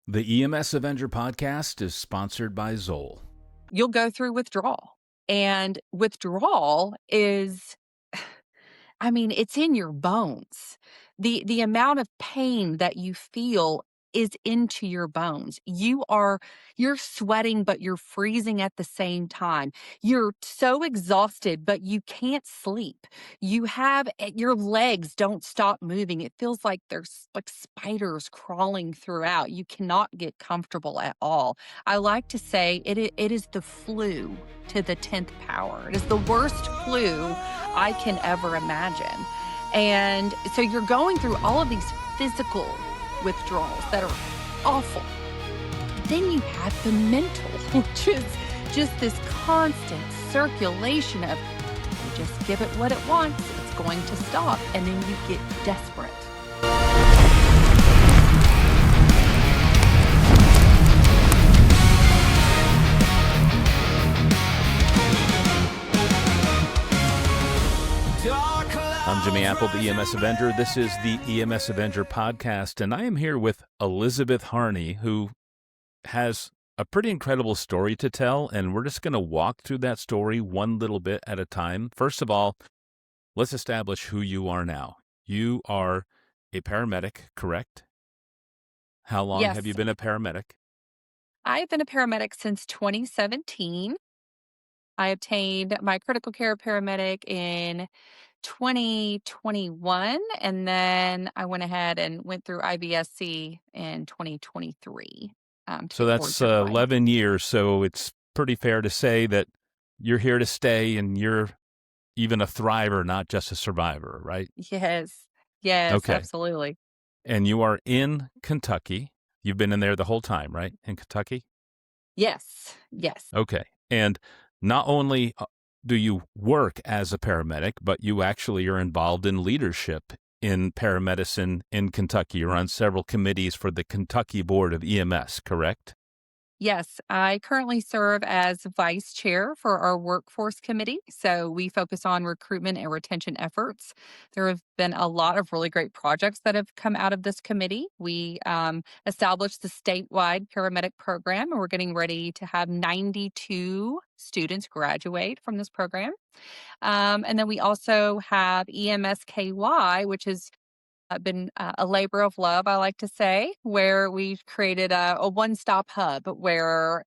The EMS Avenger podcast is sponsored by Zoll. You'll go through withdrawal. And withdrawal is, I mean, it's in your bones. The amount of pain that you feel is into your bones. You're sweating, but you're freezing at the same time. You're so exhausted, but you can't sleep. Your legs don't stop moving. It feels like there's like spiders crawling throughout. You cannot get comfortable at all. I like to say it is the flu to the 10th power. It is the worst flu I can ever imagine. And so you're going through all of these physical withdrawals that are awful. Then you have the mental, which is just this constant circulation of you just give it what it wants, it's going to stop, and then you get desperate. I'm Jimmy Apple, the EMS Avenger. This is the EMS Avenger podcast, and I am here with Elizabeth Harney, who has a pretty incredible story to tell, and we're just going to walk through that story one little bit at a time. First of all, let's establish who you are now. You are a paramedic, correct? How long have Yes, you been a paramedic? I've been a paramedic since 2017. I obtained my critical care paramedic in 2021, and then I went ahead and went through IBSC in 2023 to So get board that's certified. 11 years, so it's pretty fair to say that you're here to stay and you're even a thriver, not just a survivor, right? Yes, yes, Okay. absolutely. And you are in Kentucky. You've been in there the whole time, right? In Kentucky? Yes, yes. Okay. And not only do you work as a paramedic, but you actually are involved in leadership in paramedicine in Kentucky. You're on several committees for the Kentucky Board of EMS, correct? Yes, I currently serve as vice chair for our workforce committee. So we focus on recruitment and retention efforts. There have been a lot of really great projects that have come out of this committee. We established the statewide paramedic program, and we're getting ready to have 92 students graduate from this program. And then we also have EMSKY, which is been a labor of love, I like to say, where we've created a one-stop hub where,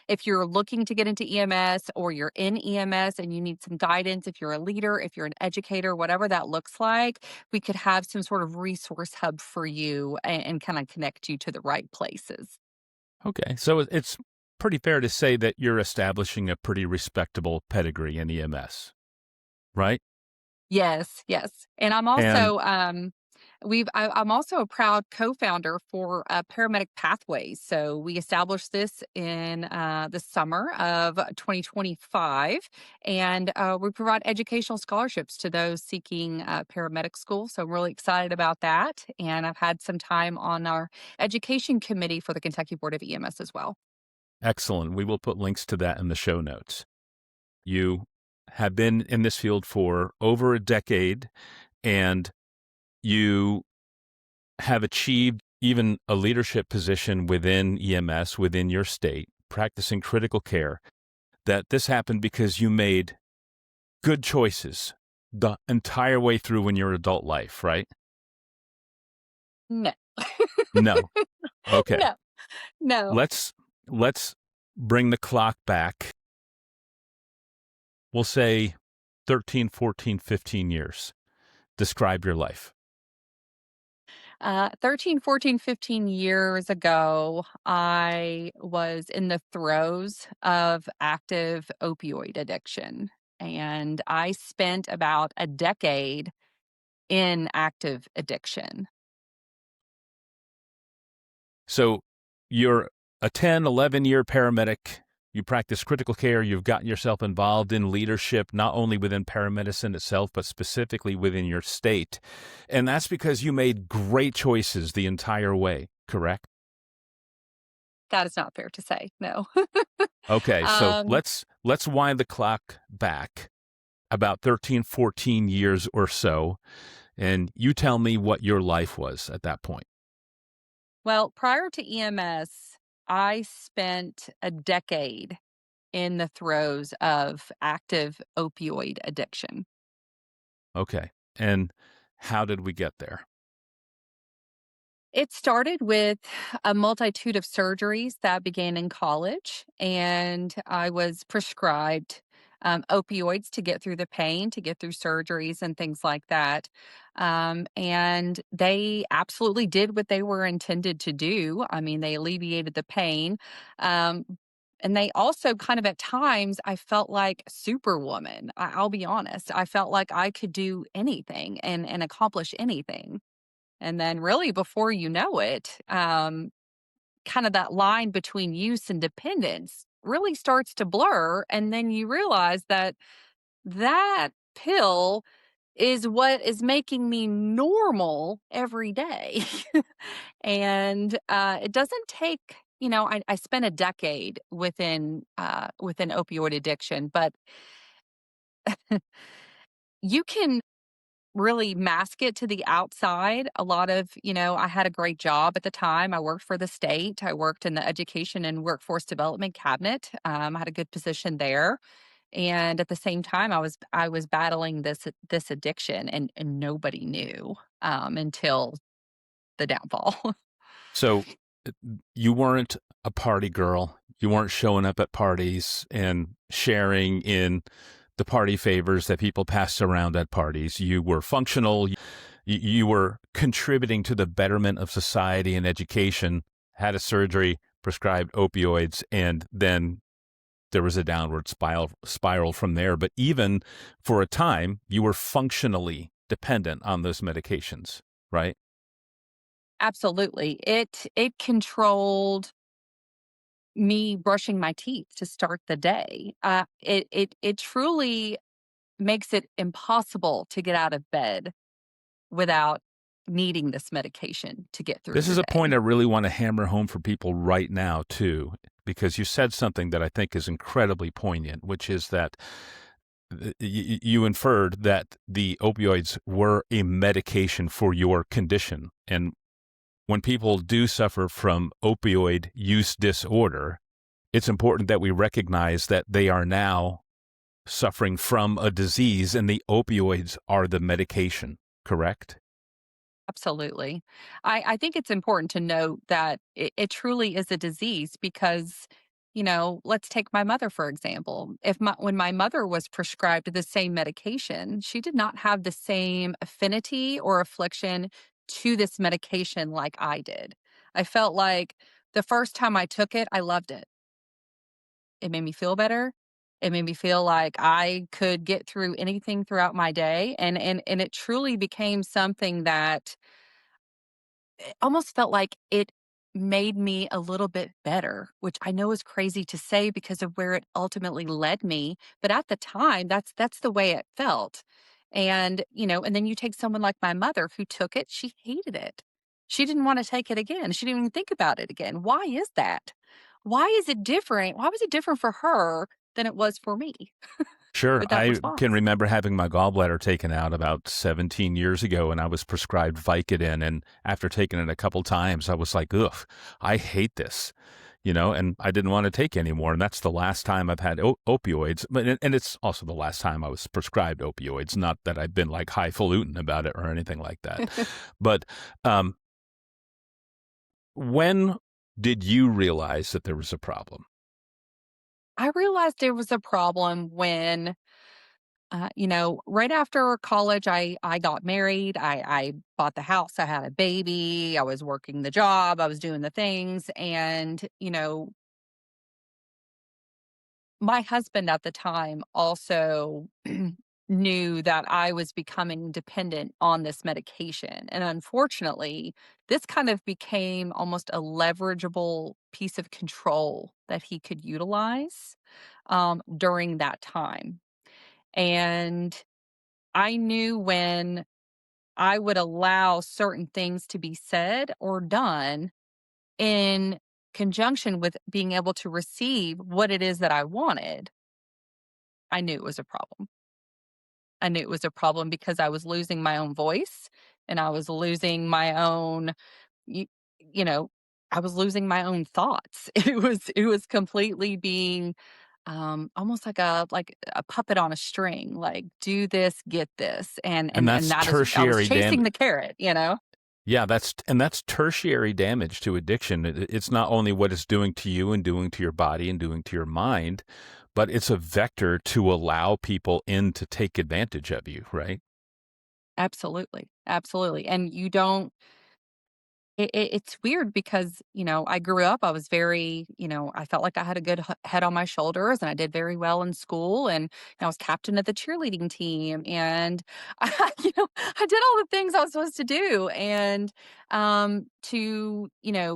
if you're looking to get into EMS or you're in EMS and you need some guidance, if you're a leader, if you're an educator, whatever that looks like, we could have some sort of resource hub for you and kind of connect you to the right places. Okay. So it's pretty fair to say that you're establishing a pretty respectable pedigree in EMS, right? Yes, yes. And I'm And also I'm also a proud co-founder for Paramedic Pathways. So we established this in the summer of 2025, and we provide educational scholarships to those seeking paramedic school. So I'm really excited about that, and I've had some time on our education committee for the Kentucky Board of EMS as well. excellent. We will put links to that in the show notes. You have been in this field for over a decade, and you have achieved even a leadership position within EMS, within your state, practicing critical care, that this happened because you made good choices the entire way through in your adult life, right? No, No. Okay. no, no. Let's bring the clock back. We'll say 13, 14, 15 years. Describe your life. 13, 14, 15 years ago, I was in the throes of active opioid addiction. And I spent about a decade in active addiction. So you're a 10, 11-year paramedic. You practice critical care. You've gotten yourself involved in leadership, not only within paramedicine itself, but specifically within your state. And that's because you made great choices the entire way, correct? That is not fair to say, no. Okay, so um, let's wind the clock back about 13, 14 years or so, and you tell me what your life was at that point. Well, prior to EMS, I spent a decade in the throes of active opioid addiction. Okay. And how did we get there? It started with a multitude of surgeries that began in college, and I was prescribed opioids to get through the pain, to get through surgeries and things like that. And they absolutely did what they were intended to do. I mean, they alleviated the pain. Um, and they also kind of at times, I felt like Superwoman. I'll be honest. I felt like I could do anything and accomplish anything. And then really before you know it, kind of that line between use and dependence really starts to blur. And then you realize that that pill is what is making me normal every day. And it doesn't take, I spent a decade within opioid addiction, but you can really mask it to the outside. A lot of, I had a great job at the time. I worked for the state. I worked in the education and workforce development cabinet. I had a good position there. And at the same time, I was battling this addiction, and nobody knew until the downfall. So uh, you weren't a party girl. You weren't showing up at parties and sharing in the party favors that people passed around at parties. You were functional. You were contributing to the betterment of society and education, had a surgery, prescribed opioids, and then there was a downward spiral from there. But even for a time, you were functionally dependent on those medications, right? Absolutely. It controlled me brushing my teeth to start the day. It truly makes it impossible to get out of bed without needing this medication to get through This your is a point I day. really want to hammer home for people right now, too, because you said something that I think is incredibly poignant, which is that you inferred that the opioids were a medication for your condition. And when people do suffer from opioid use disorder, it's important that we recognize that they are now suffering from a disease and the opioids are the medication, correct? Absolutely. I think it's important to note that it truly is a disease because, let's take my mother, for example. When my mother was prescribed the same medication, she did not have the same affinity or affliction to this medication like I did. I felt like the first time I took it, I loved it. It made me feel better. It made me feel like I could get through anything throughout my day. And it truly became something that almost felt like it made me a little bit better, which I know is crazy to say because of where it ultimately led me, but at the time, that's the way it felt. And, and then you take someone like my mother who took it, she hated it. She didn't want to take it again. She didn't even think about it again. Why is that? Why is it different? Why was it different for her than it was for me Sure. with that I can response? remember having my gallbladder taken out about 17 years ago, and I was prescribed Vicodin. And after taking it a couple times, I was like, ugh, I hate this, and I didn't want to take anymore. And that's the last time I've had opioids. And it's also the last time I was prescribed opioids. Not that I've been like highfalutin about it or anything like that. But um, when did you realize that there was a problem? I realized there was a problem when right after college, I got married. I bought the house. I had a baby. I was working the job. I was doing the things, and my husband at the time also knew that I was becoming dependent on this medication, and unfortunately, this kind of became almost a leverageable piece of control that he could utilize during that time, and I knew when I would allow certain things to be said or done in conjunction with being able to receive what it is that I wanted, I knew it was a problem. I knew it was a problem because I was losing my own voice and I was losing my own, you, I was losing my own thoughts. It was completely being, almost like a puppet on a string, like, "Do this, get this," And and that's that is I was tertiary chasing damage. the carrot, you know? Yeah, that's tertiary damage to addiction. It's not only what it's doing to you and doing to your body and doing to your mind, but it's a vector to allow people in to take advantage of you, right? Absolutely, absolutely, and you don't it's weird because, I grew up, I was very, I felt like I had a good head on my shoulders and I did very well in school and I was captain of the cheerleading team and I did all the things I was supposed to do and to,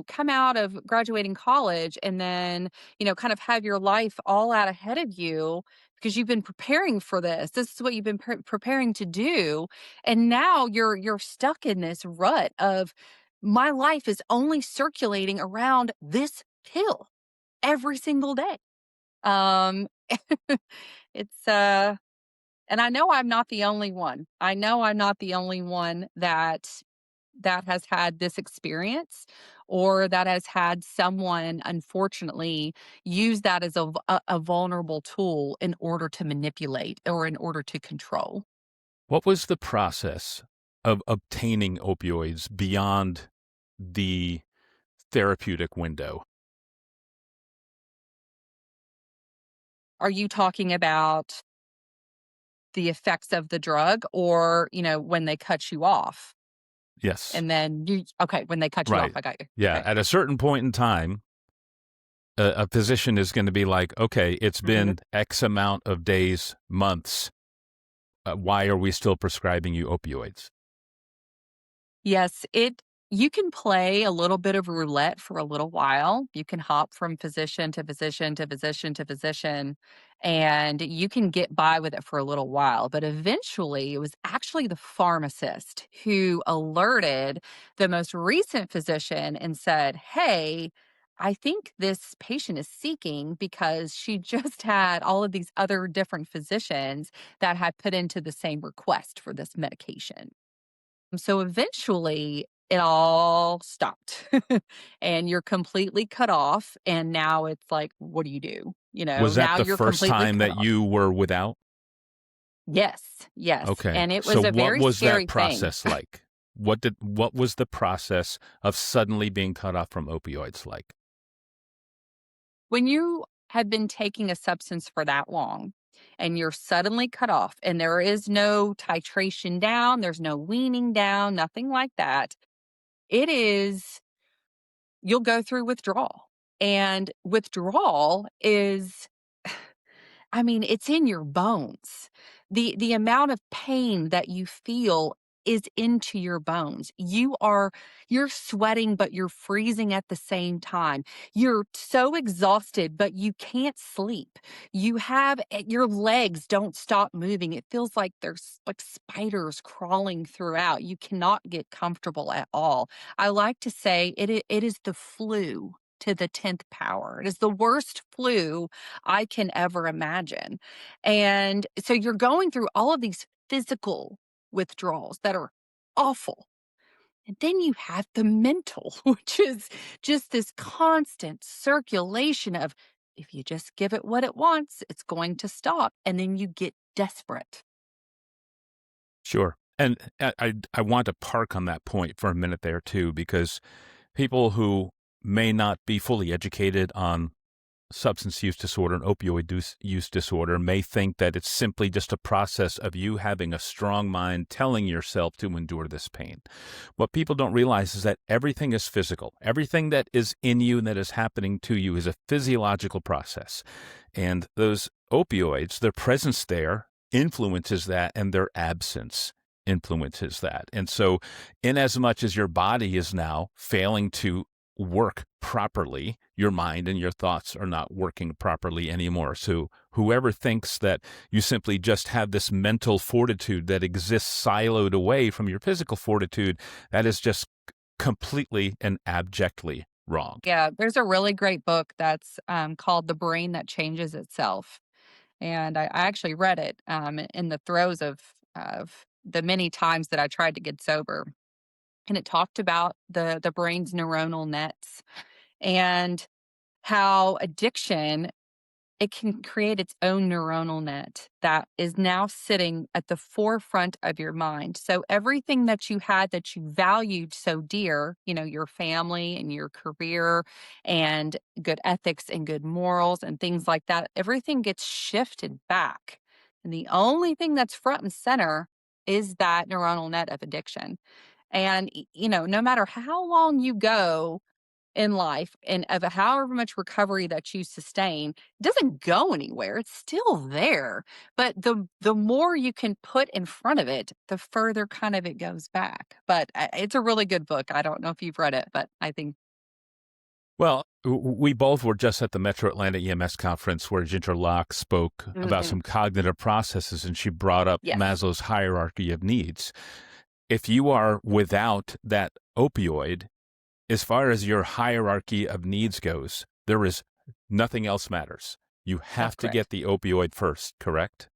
come out of graduating college and then, kind of have your life all out ahead of you because you've been preparing for this. This is what you've been preparing to do and now you're stuck in this rut of my life is only circulating around this pill every single day. Um, it's, and I know I'm not the only one. I know I'm not the only one that has had this experience or that has had someone unfortunately use that as a vulnerable tool in order to manipulate or in order to control. What was the process of obtaining opioids beyond the therapeutic window? Are you talking about the effects of the drug or, when they cut you off? Yes, And then you okay, when they cut you off, right. I got you. Yeah, Okay. at a certain point in time, a physician is going to be like, okay, it's Mhm. been X amount of days, months. Why are we still prescribing you opioids? Yes, it you can play a little bit of roulette for a little while. You can hop from physician to physician to physician to physician, and you can get by with it for a little while. But eventually, it was actually the pharmacist who alerted the most recent physician and said, "Hey, I think this patient is seeking because she just had all of these other different physicians that had put into the same request for this medication." So eventually it all stopped and you're completely cut off. And now it's like, what do you do? Was that Now the you're first completely time cut that off. you were without? Yes, yes. Okay. And it So was a what very was that scary thing. process like? What was the process of suddenly being cut off from opioids like? When you have been taking a substance for that long and you're suddenly cut off, and there is no titration down, there's no weaning down, nothing like that, it is you'll go through withdrawal. And withdrawal is I mean, it's in your bones. The amount of pain that you feel is into your bones. You're sweating, but you're freezing at the same time. You're so exhausted, but you can't sleep. Your legs don't stop moving. It feels like there's like spiders crawling throughout. You cannot get comfortable at all. I like to say it is the flu to the 10th power. It is the worst flu I can ever imagine. And so you're going through all of these physical withdrawals that are awful. And then you have the mental, which is just this constant circulation of if you just give it what it wants, it's going to stop. And then you get desperate. Sure. And I want to park on that point for a minute there too, because people who may not be fully educated on substance use disorder and use disorder may think that it's simply just a process of you having a strong mind telling yourself to endure this pain. What people don't realize is that everything is physical. Everything that is in you and that is happening to you is a physiological process. And those opioids, their presence there influences that, and their absence influences that. And so, in as much as your body is now failing to work properly, your mind and your thoughts are not working properly anymore. So whoever thinks that you simply just have this mental fortitude that exists siloed away from your physical fortitude, that is just completely and abjectly wrong. Yeah, there's a really great book that's called The Brain That Changes Itself. And I actually read it in the throes of the many times that I tried to get sober. and it talked about the brain's neuronal nets and how addiction, it can create its own neuronal net that is now sitting at the forefront of your mind. So everything that you had that you valued so dear, your family and your career and good ethics and good morals and things like that, everything gets shifted back. And the only thing that's front and center is that neuronal net of addiction. And, no matter how long you go in life and of however much recovery that you sustain, it doesn't go anywhere. It's still there. But the more you can put in front of it, the further kind of it goes back. But it's a really good book. I don't know if you've read it, but I think. Well, we both were just at the Metro Atlanta EMS conference where Ginger Locke spoke about Mhm. some cognitive processes, and she brought up Yes. Maslow's hierarchy of needs. If you are without that opioid, as far as your hierarchy of needs goes, there is nothing else matters. You That's have to get correct. the opioid first, correct?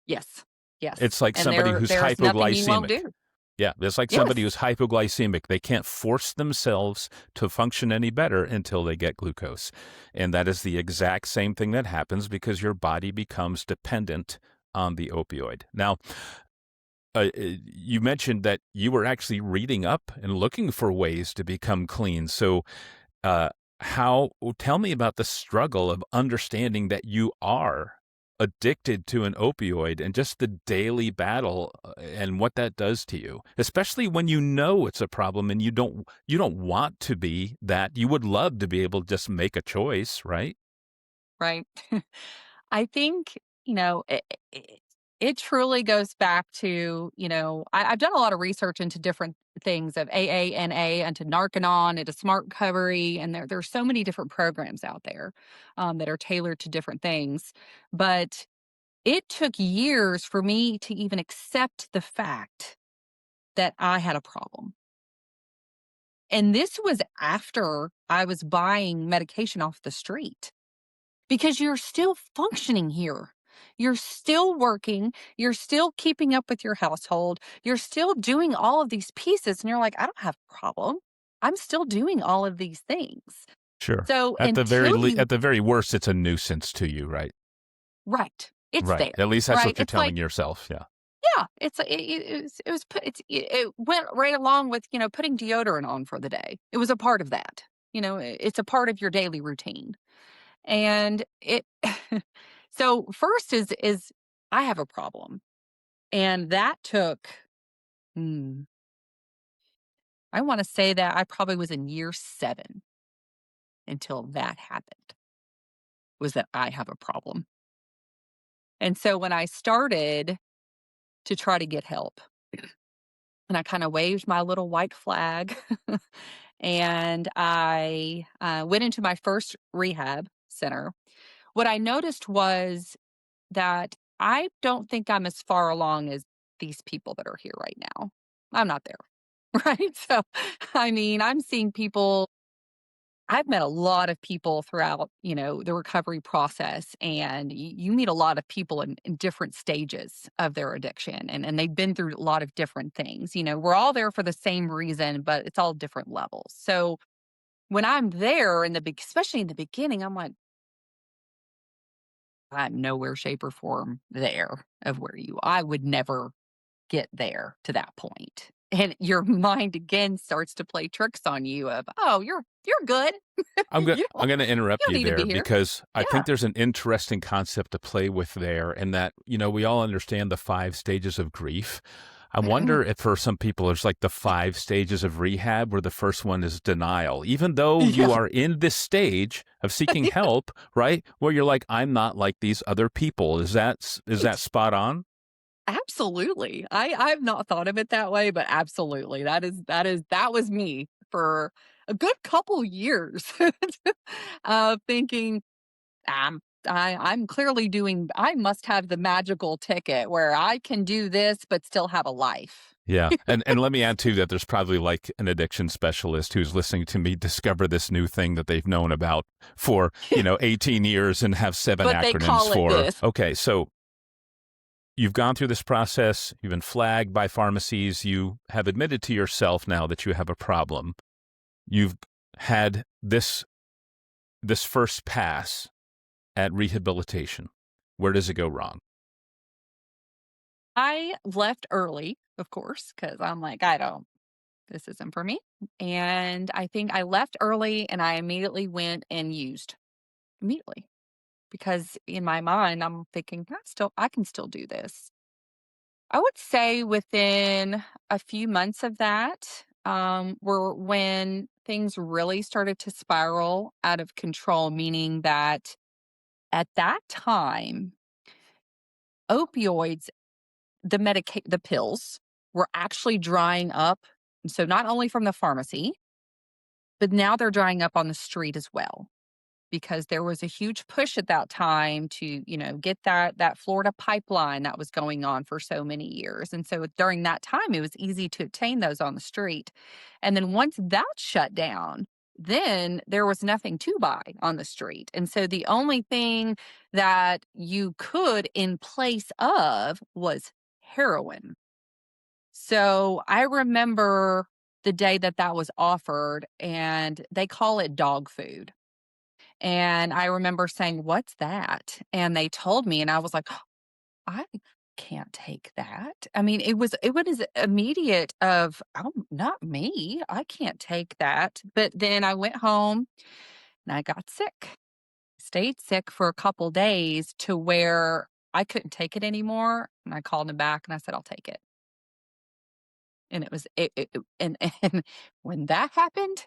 Yes. Yes. It's like And somebody who's there's nothing you won't hypoglycemic. do. Yeah, it's like somebody Yes. who's hypoglycemic. They can't force themselves to function any better until they get glucose. And that is the exact same thing that happens because your body becomes dependent on the opioid. Now, you mentioned that you were actually reading up and looking for ways to become clean. So, uh, tell me about the struggle of understanding that you are addicted to an opioid and just the daily battle and what that does to you, especially when you know it's a problem and you don't want to be that. You would love to be able to just make a choice, right? Right. I think, it truly goes back to, I've done a lot of research into different things of AA, NA, into Narcanon, into Smart Recovery, and there's so many different programs out there that are tailored to different things. But it took years for me to even accept the fact that I had a problem. And this was after I was buying medication off the street. Because you're still functioning here. You're still working. You're still keeping up with your household. You're still doing all of these pieces. And you're like, I don't have a problem. I'm still doing all of these things. Sure. So At the very until you, at the very worst, it's a nuisance to you, right? right, it's Right. there, At least that's right? what you're It's telling like, yourself. Yeah. yeah, it was put, it went right along with, putting deodorant on for the day. It was a part of that. It's a part of your daily routine. And it so first is I have a problem. And that took hmm, I want to say that I probably was in year 7 until that happened. Was that I have a problem. And so when I started to try to get help, and I kind of waved my little white flag and I went into my first rehab center, what I noticed was that I don't think I'm as far along as these people that are here right now. I'm not there, right? So, I mean, I'm seeing people. I've met a lot of people throughout, the recovery process, and you meet a lot of people in different stages of their addiction, and they've been through a lot of different things. We're all there for the same reason, but it's all different levels. So when I'm there in the big, especially in the beginning, I'm like, I'm nowhere, shape, or form there of where you. I would never get there to that point. And your mind again starts to play tricks on you of, oh, you're good. You I'm don't, going to you interrupt don't you need to there be here. because I think Yeah. there's an interesting concept to play with there, and that, we all understand the 5 stages of grief. I wonder if for some people there's like the 5 stages of rehab where the first one is denial, even though you Yeah. are in this stage of seeking help, right? Where you're like, I'm not like these other people. Is that Right. spot on? Absolutely. I've not thought of it that way, but absolutely. That was me for a good couple years thinking I'm clearly doing I must have the magical ticket where I can do this but still have a life. Yeah. And let me add too that there's probably like an addiction specialist who's listening to me discover this new thing that they've known about for, 18 years and have 7 But they acronyms call it for. this. Okay, so you've gone through this process, you've been flagged by pharmacies, you have admitted to yourself now that you have a problem. You've had this first pass at rehabilitation. Where does it go wrong? I left early, of course, because I'm like, I don't, this isn't for me. And I think I left early and I immediately went and used immediately because in my mind, I'm thinking, I can still do this. I would say within a few months of that, were when things really started to spiral out of control, meaning that at that time, opioids, the pills were actually drying up. So not only from the pharmacy, but now they're drying up on the street as well. Because there was a huge push at that time to, get that Florida pipeline that was going on for so many years. And so during that time, it was easy to obtain those on the street. And then once that shut down, then there was nothing to buy on the street. And so the only thing that you could in place of was heroin. So I remember the day that that was offered, and they call it dog food. And I remember saying, "What's that?" And they told me, and I was like, "I can't take that." I mean, it was immediate of, "Oh, not me. I can't take that." But then I went home and I got sick. Stayed sick for a couple days to where I couldn't take it anymore, and I called him back and I said, "I'll take it." And it was and when that happened,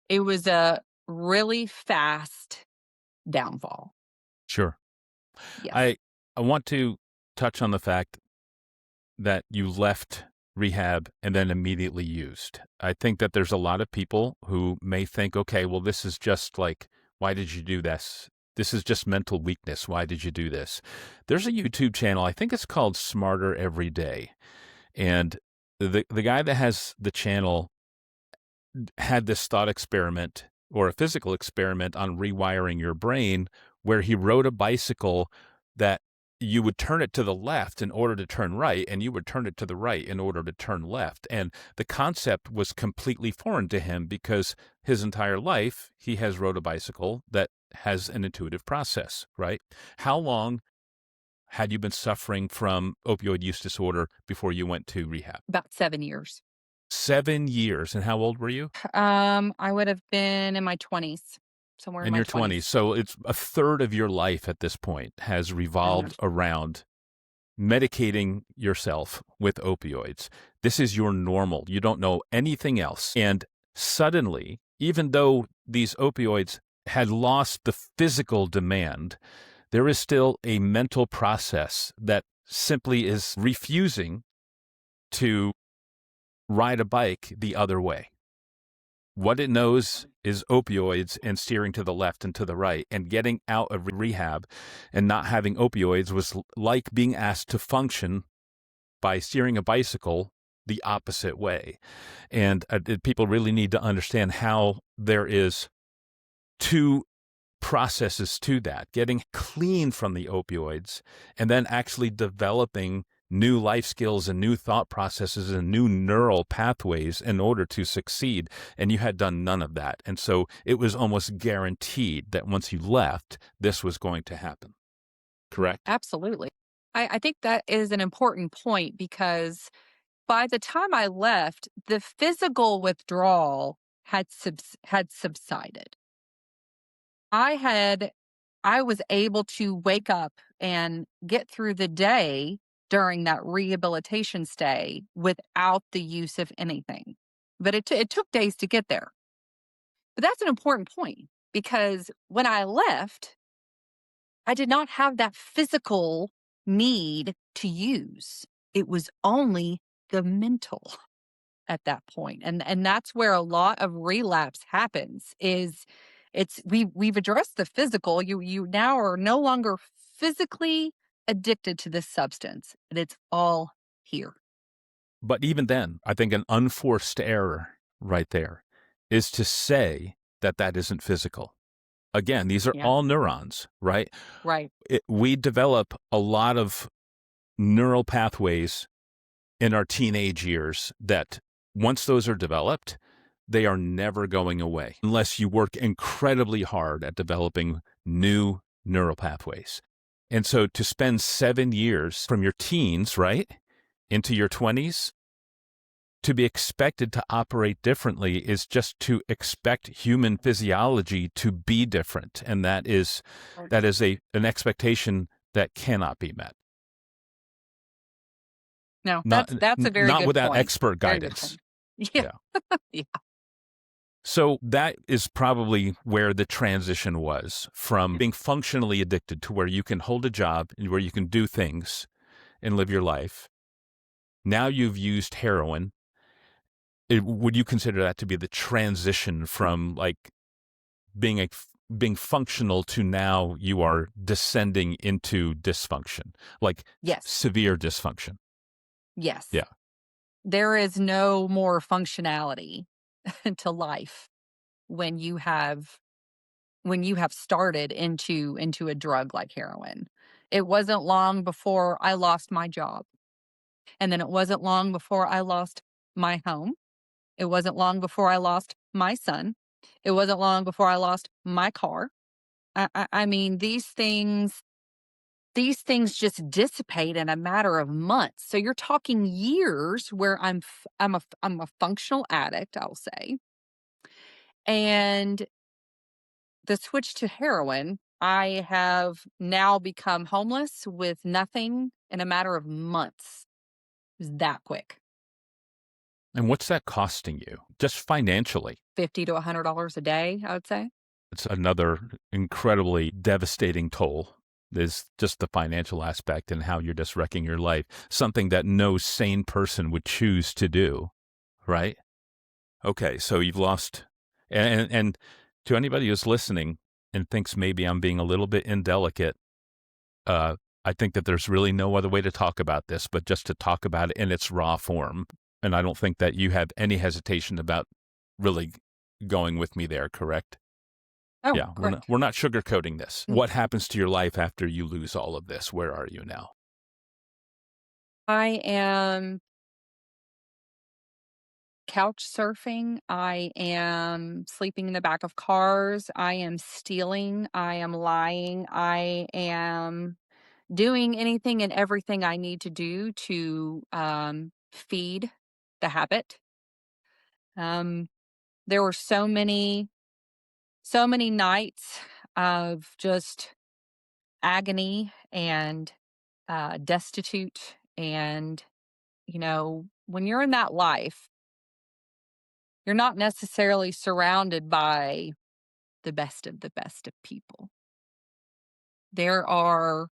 it was a really fast downfall. Sure. Yes. I want to touch on the fact that you left rehab and then immediately used. I think that there's a lot of people who may think, okay, well, this is just like, why did you do this? This is just mental weakness. Why did you do this? There's a YouTube channel, I think it's called Smarter Every Day. And the guy that has the channel had this thought experiment or a physical experiment on rewiring your brain where he rode a bicycle that you would turn it to the left in order to turn right, and you would turn it to the right in order to turn left. And the concept was completely foreign to him because his entire life he has rode a bicycle that has an intuitive process, right? How long had you been suffering from opioid use disorder before you went to rehab? About 7 years. 7 years. And how old were you? I would have been in my 20s, somewhere in In my your 20s. 20s. So it's a third of your life at this point has Pretty revolved much. around medicating yourself with opioids. This is your normal. You don't know anything else. And suddenly, even though these opioids had lost the physical demand, there is still a mental process that simply is refusing to ride a bike the other way. What it knows is opioids and steering to the left and to the right, and getting out of rehab and not having opioids was like being asked to function by steering a bicycle the opposite way. And people really need to understand how there is two processes to that, getting clean from the opioids and then actually developing new life skills and new thought processes and new neural pathways in order to succeed. And you had done none of that. And so it was almost guaranteed that once you left, this was going to happen. Correct? Absolutely. I think that is an important point because by the time I left, the physical withdrawal had subsided. I had I was able to wake up and get through the day during that rehabilitation stay without the use of anything. But it took days to get there. But that's an important point because when I left, I did not have that physical need to use. It was only the mental at that point. And that's where a lot of relapse happens is we've addressed the physical. You now are no longer physically addicted to this substance. And it's all here. But even then, I think an unforced error right there is to say that that isn't physical. Again, these are Yeah. all neurons, right? Right. We develop a lot of neural pathways in our teenage years that once those are developed, they are never going away unless you work incredibly hard at developing new neural pathways. And so to spend 7 years from your teens, right, into your 20s, to be expected to operate differently is just to expect human physiology to be different. And that is an expectation that cannot be met. No, Not that's a very not good without point. expert Very good guidance. point. Yeah. Yeah. Yeah. So that is probably where the transition was from being functionally addicted to where you can hold a job and where you can do things and live your life. Now you've used heroin. Would you consider that to be the transition from like being functional to now you are descending into dysfunction, like Yes. severe dysfunction? Yes. Yeah. There is no more functionality to life when you have started into a drug like heroin. It wasn't long before I lost my job. And then it wasn't long before I lost my home. It wasn't long before I lost my son. It wasn't long before I lost my car. I mean, these things just dissipate in a matter of months. So you're talking years where I'm a functional addict, I'll say. And the switch to heroin, I have now become homeless with nothing in a matter of months. It was that quick. And what's that costing you just financially? $50 to $100 a day, I would say. It's another incredibly devastating toll is just the financial aspect and how you're just wrecking your life, something that no sane person would choose to do, right? Okay, so you've lost, and to anybody who's listening and thinks maybe I'm being a little bit indelicate, I think that there's really no other way to talk about this but just to talk about it in its raw form. And I don't think that you have any hesitation about really going with me there, correct? Oh, Yeah, correct. we're not sugarcoating this. Mm. What happens to your life after you lose all of this? Where are you now? I am couch surfing. I am sleeping in the back of cars. I am stealing. I am lying. I am doing anything and everything I need to do to feed the habit. Um, there were so many nights of just agony and destitute. And, when you're in that life, you're not necessarily surrounded by the best of people. There are,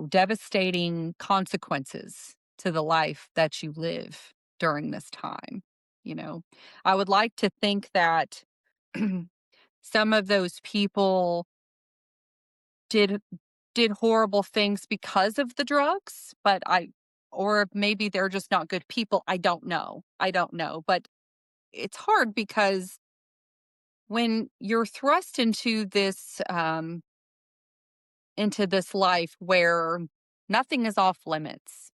devastating consequences to the life that you live during this time. You know, I would like to think that some of those people did did horrible things because of the drugs, but or maybe they're just not good people. I don't know. But it's hard because when you're thrust into this life where nothing is off limits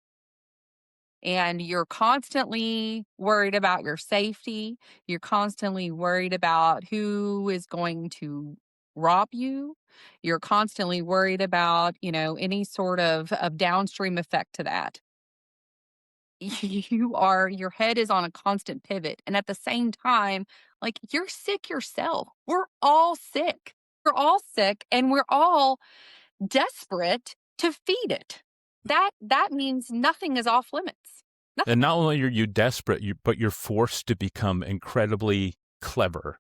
and you're constantly worried about your safety, you're constantly worried about who is going to rob you, you're constantly worried about, any sort of downstream effect to that. Your head is on a constant pivot. And at the same time, like, you're sick yourself. We're all sick. We're all sick and we're all desperate to feed it. That means nothing is off limits. Nothing. And not only are you desperate, but you're forced to become incredibly clever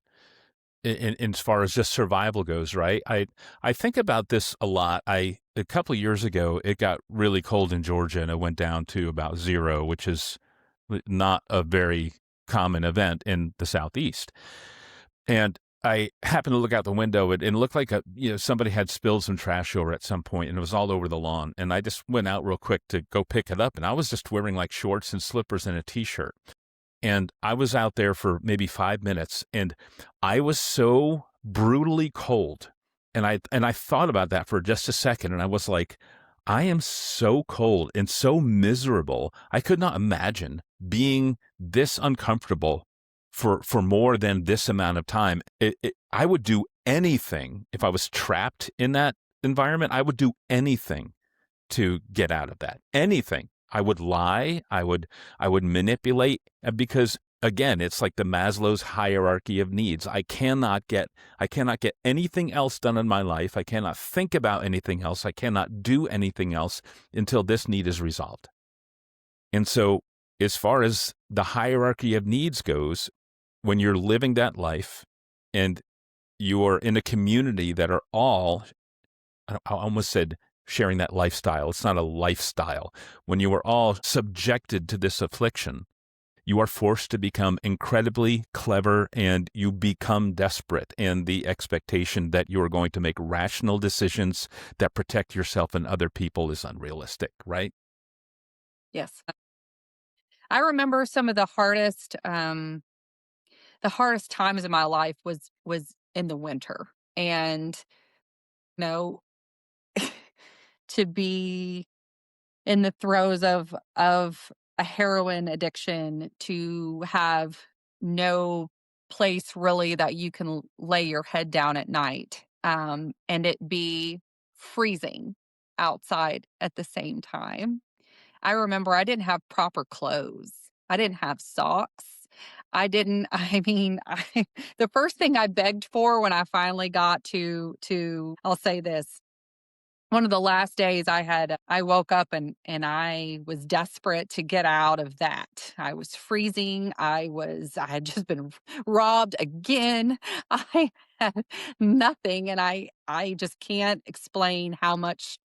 in as far as just survival goes, right? I think about this a lot. A couple of years ago, it got really cold in Georgia and it went down to about 0, which is not a very common event in the Southeast. And I happened to look out the window and it looked like somebody had spilled some trash over at some point and it was all over the lawn. And I just went out real quick to go pick it up. And I was just wearing like shorts and slippers and a t-shirt. And I was out there for maybe 5 minutes and I was so brutally cold. And I thought about that for just a second and I was like, I am so cold and so miserable. I could not imagine being this uncomfortable for more than this amount of time. I would do anything if I was trapped in that environment. I would do anything to get out of that. Anything. I would lie. I would manipulate because again, it's like the Maslow's hierarchy of needs. I cannot get anything else done in my life. I cannot think about anything else. I cannot do anything else until this need is resolved. And so, as far as the hierarchy of needs goes, when you're living that life and you're in a community that are all, I almost said sharing that lifestyle. It's not a lifestyle. When you are all subjected to this affliction, you are forced to become incredibly clever and you become desperate. And the expectation that you are going to make rational decisions that protect yourself and other people is unrealistic, right? Yes. I remember some of the hardest times in my life was in the winter. And, you know, to be in the throes of a heroin addiction, to have no place really that you can lay your head down at night, and it be freezing outside at the same time. I remember I didn't have proper clothes. I didn't have socks. I didn't I mean, I the first thing I begged for when I finally got to I'll say this, one of the last days I woke up and I was desperate to get out of that. I was freezing. I had just been robbed again. I had nothing, and I just can't explain how much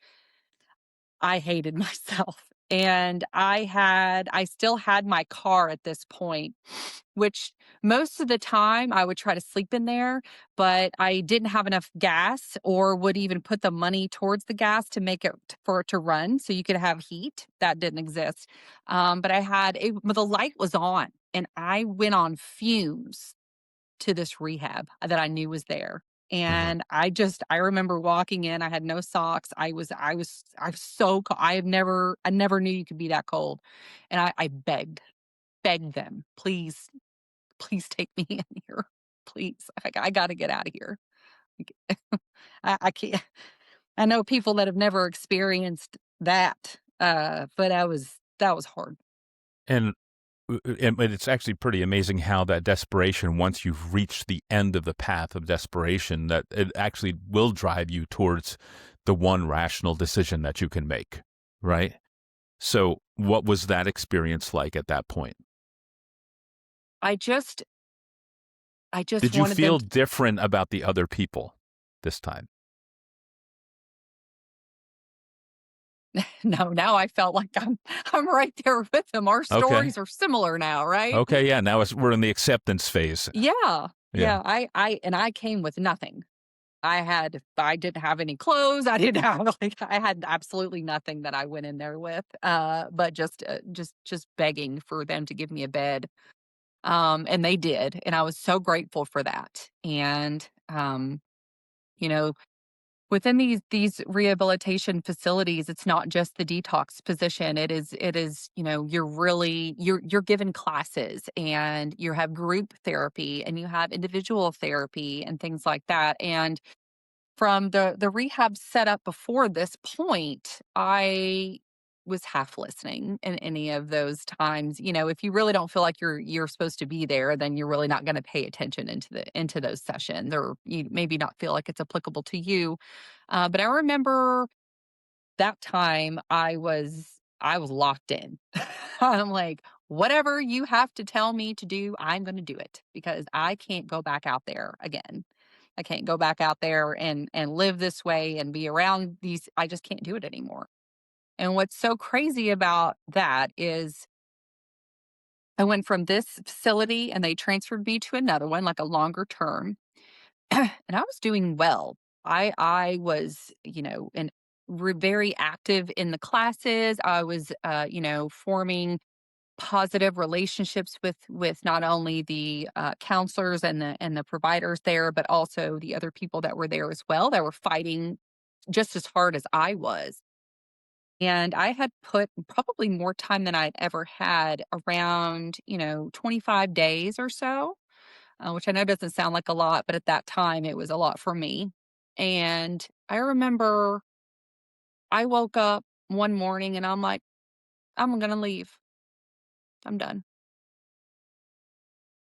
I hated myself. And I still had my car at this point, which most of the time I would try to sleep in there, but I didn't have enough gas or would even put the money towards the gas to make it for it to run so you could have heat. That didn't exist. But the light was on and I went on fumes to this rehab that I knew was there. Mhm. And I remember walking in, I had no socks. I was so cold. I never knew you could be that cold. And I begged them, please, please take me in here. Please. I got to get out of here. Like, I can't. I know people that have never experienced that. But that was hard. And but it's actually pretty amazing how that desperation, once you've reached the end of the path of desperation, that it actually will drive you towards the one rational decision that you can make, right? So, what was that experience like at that point? I just I just Did you wanted them feel different about the other people this time? No, now I felt like I'm right there with them. Our Okay. stories are similar now, right? Okay, yeah, now we're in the acceptance phase. Yeah. Yeah. Yeah, I came with nothing. I didn't have any clothes. I didn't have like I had absolutely nothing that I went in there with. But just begging for them to give me a bed. And they did, and I was so grateful for that. And you know, within these rehabilitation facilities, it's not just the detox position. It is, you're given classes and you have group therapy and you have individual therapy and things like that. And from the rehab setup before this point, I was half listening in any of those times. If you really don't feel like you're supposed to be there, then you're really not going to pay attention into those sessions, or you maybe not feel like it's applicable to you. But I remember that time I was locked in. I'm like, whatever you have to tell me to do, I'm going to do it because I can't go back out there again. I can't go back out there and live this way and be around these. I just can't do it anymore. And what's so crazy about that is I went from this facility and they transferred me to another one, like a longer term, and I was doing well. I was, and very active in the classes. I was, forming positive relationships with not only the counselors and the providers there, but also the other people that were there as well that were fighting just as hard as I was. And I had put probably more time than I'd ever had, around, 25 days or so, which I know doesn't sound like a lot, but at that time it was a lot for me. And I remember I woke up one morning and I'm like, I'm going to leave. I'm done.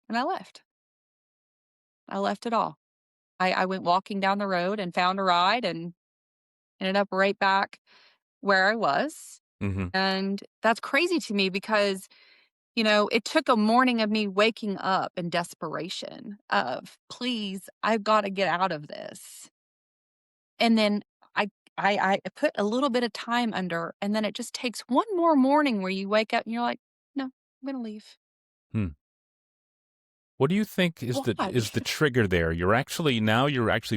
And I left. I left it all. I went walking down the road and found a ride and ended up right back where I was. Mhm. And that's crazy to me because, it took a morning of me waking up in desperation of, please, I've got to get out of this. And then I, I put a little bit of time under, and then it just takes one more morning where you wake up and you're like, no, I'm going to leave. Hmm. What do you think is the Why? trigger there? You're actually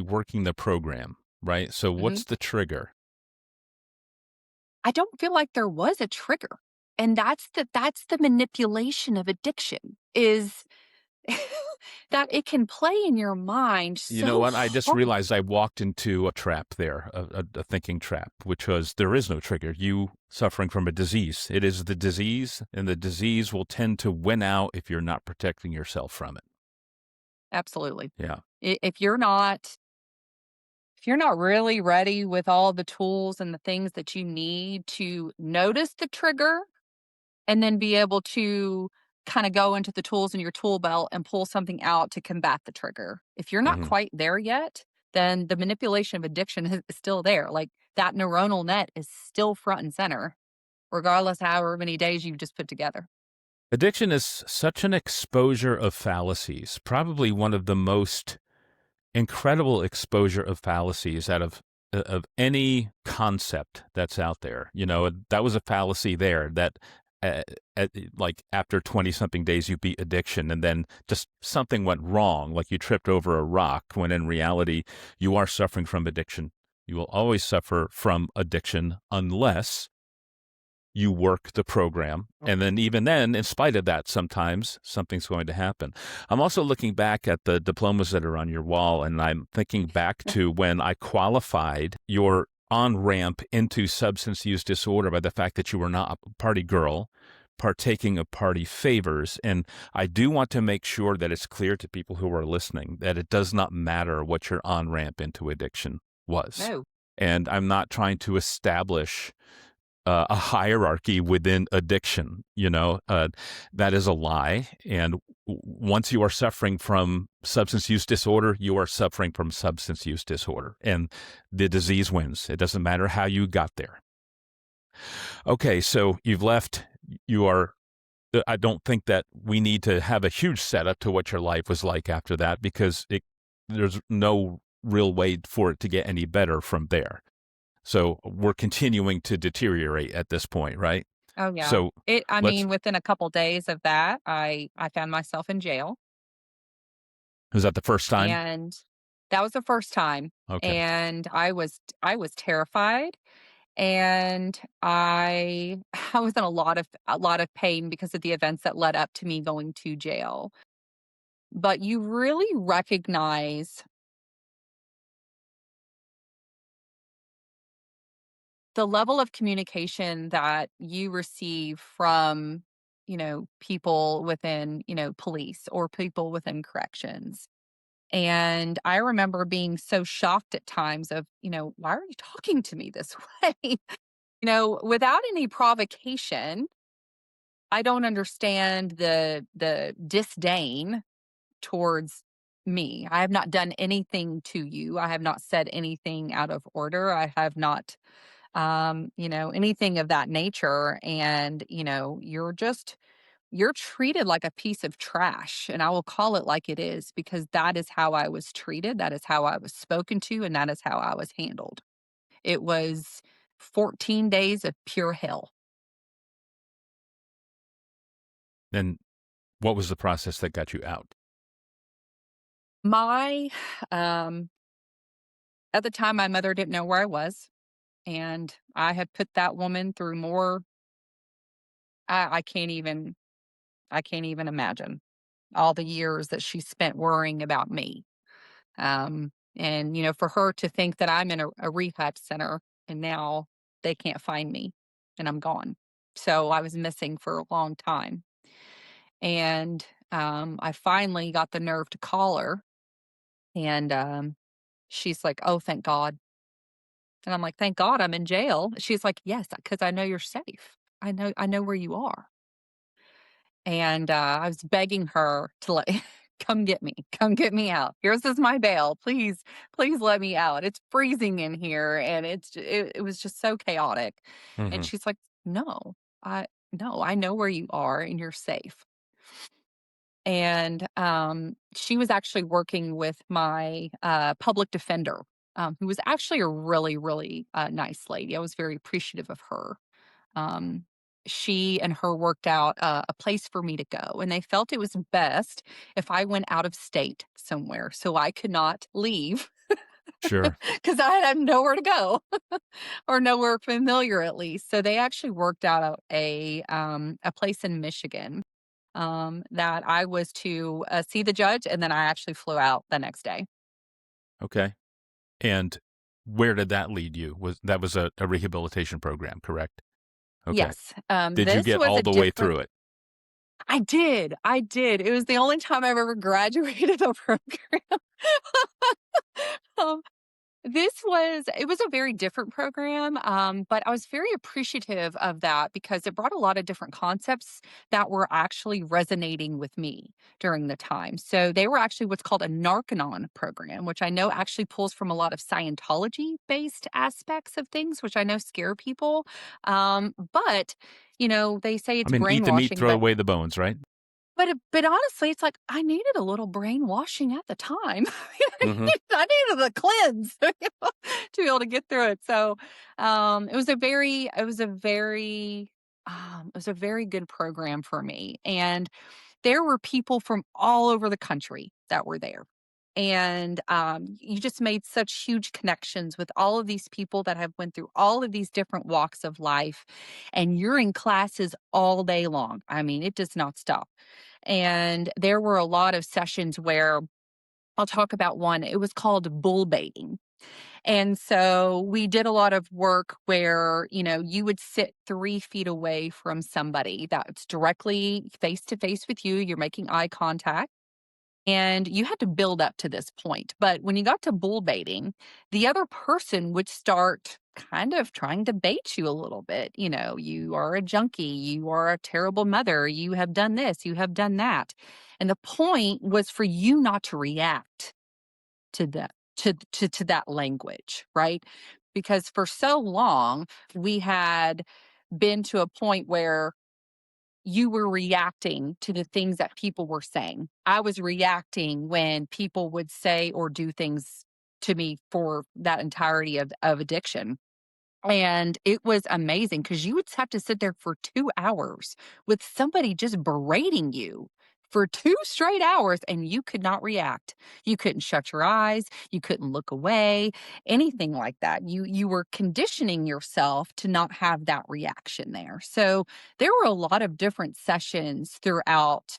working the program, right? So Mhm. what's the trigger? I don't feel like there was a trigger. And that's the manipulation of addiction is that it can play in your mind You know so what? I just hard. realized I walked into a trap there, a thinking trap, which was there is no trigger. You suffering from a disease. It is the disease, and the disease will tend to win out if you're not protecting yourself from it. Absolutely. Yeah. If you're not really ready with all the tools and the things that you need to notice the trigger and then be able to kind of go into the tools in your tool belt and pull something out to combat the trigger. If you're not Hmm. quite there yet, then the manipulation of addiction is still there. Like that neuronal net is still front and center, regardless however many days you've just put together. Addiction is such an exposure of fallacies, probably one of the most incredible exposure of fallacies out of any concept that's out there. That was a fallacy there that uh, like after 20 something days you beat addiction and then just something went wrong, like you tripped over a rock, when in reality you are suffering from addiction. You will always suffer from addiction unless you work the program. And then, even then, in spite of that, sometimes something's going to happen. I'm also looking back at the diplomas that are on your wall, and I'm thinking back to when I qualified your on ramp into substance use disorder by the fact that you were not a party girl, partaking of party favors. And I do want to make sure that it's clear to people who are listening that it does not matter what your on ramp into addiction was. No. And I'm not trying to establish a hierarchy within addiction. That is a lie. And once you are suffering from substance use disorder, you are suffering from substance use disorder, and the disease wins. It doesn't matter how you got there. Okay, so you've left. You are. I don't think that we need to have a huge setup to what your life was like after that, because there's no real way for it to get any better from there. So we're continuing to deteriorate at this point, right? Oh, yeah. So I let's, mean, within a couple days of that, I found myself in jail, was that the first time? and that was the first time, Okay. and I was terrified, and I I was in a lot of pain because of the events that led up to me going to jail. But you really recognize the level of communication that you receive from, people within, police or people within corrections. And I remember being so shocked at times of, why are you talking to me this way? Without any provocation. I don't understand the disdain towards me. I have not done anything to you. I have not said anything out of order. I have not anything of that nature. And, you're treated like a piece of trash. And I will call it like it is because that is how I was treated. That is how I was spoken to. And that is how I was handled. It was 14 days of pure hell. Then what was the process that got you out? My, um, at the time, my mother didn't know where I was. And I had put that woman through more. I can't even imagine all the years that she spent worrying about me. And for her to think that I'm in a rehab center and now they can't find me. and I'm gone. So I was missing for a long time. And I finally got the nerve to call her, and she's like, "Oh, thank God." And I'm like, "Thank God I'm in jail." She's like, "Yes, because I know you're safe. I know where you are." And I was begging her to let come get me out. Here's is my bail. Please, please let me out. It's freezing in here, and it was just so chaotic. And Mhm. she's like, "No, I no, I know where you are, and you're safe." And she was actually working with my public defender, who was actually a really, really nice lady. I was very appreciative of her. Um, she and her worked out a place for me to go, and they felt it was best if I went out of state somewhere so I could not leave Sure. because I had nowhere to go or nowhere familiar at least. So they actually worked out a place in Michigan that I was to see the judge, and then I actually flew out the next day. Okay. And where did that lead you? That was a rehabilitation program, correct? Okay. Yes, Did you this get was all a the way different. through it? I did, I did. It was the only time I've ever graduated a program. Um, it was a very different program, but I was very appreciative of that because it brought a lot of different concepts that were actually resonating with me during the time. So they were actually what's called a Narcanon program, which I know actually pulls from a lot of Scientology-based aspects of things, which I know scare people. But, they say I it's mean, eat the meat, brainwashing, throw but away the bones, right? but honestly, it's like I needed a little brainwashing at the time. Mhm. I needed a cleanse to be able to get through it. So, it was a very good program for me, and there were people from all over the country that were there. And you just made such huge connections with all of these people that have went through all of these different walks of life, and you're in classes all day long. I mean, it does not stop. And there were a lot of sessions where I'll talk about one. It was called bull baiting. And so we did a lot of work where, you would sit 3 feet away from somebody that's directly face to face with you. You're making eye contact. And you had to build up to this point. But when you got to bull baiting, the other person would start kind of trying to bait you a little bit. You are a junkie, you are a terrible mother, you have done this, you have done that. And the point was for you not to react to that to that language, right? Because for so long we had been to a point where you were reacting to the things that people were saying. I was reacting when people would say or do things to me for that entirety of addiction. And it was amazing because you would have to sit there for 2 hours with somebody just berating you for 2 straight hours, and you could not react. You couldn't shut your eyes, you couldn't look away, anything like that. You were conditioning yourself to not have that reaction there. So, there were a lot of different sessions throughout,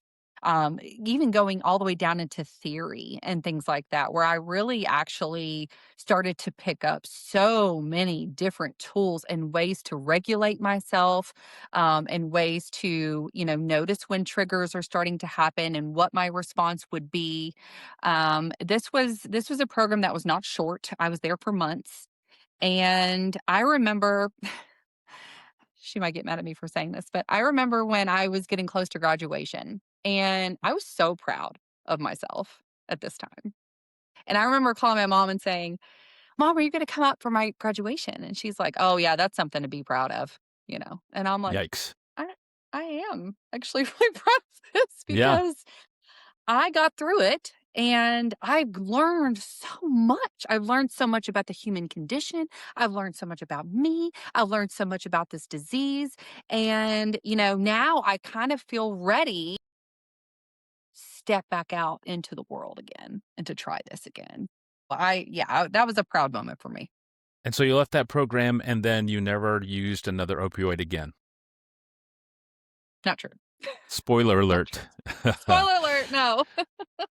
even going all the way down into theory and things like that, where I really actually started to pick up so many different tools and ways to regulate myself, and ways to, notice when triggers are starting to happen and what my response would be. This was a program that was not short. I was there for months, and I remember. She might get mad at me for saying this, but I remember when I was getting close to graduation, and I was so proud of myself at this time. And I remember calling my mom and saying, "Mom, are you gonna come out for my graduation?" And she's like, "Oh, yeah, that's something to be proud of." And I'm like, Yikes. "I I am actually really proud of this Yeah. because I got through it and I've learned so much. I've learned so much about the human condition. I've learned so much about me. I've learned so much about this disease. And, now I kind of feel ready to step back out into the world again and to try this again." That was a proud moment for me. And so you left that program and then you never used another opioid again. Not true. Spoiler Not true. alert. Spoiler alert, no.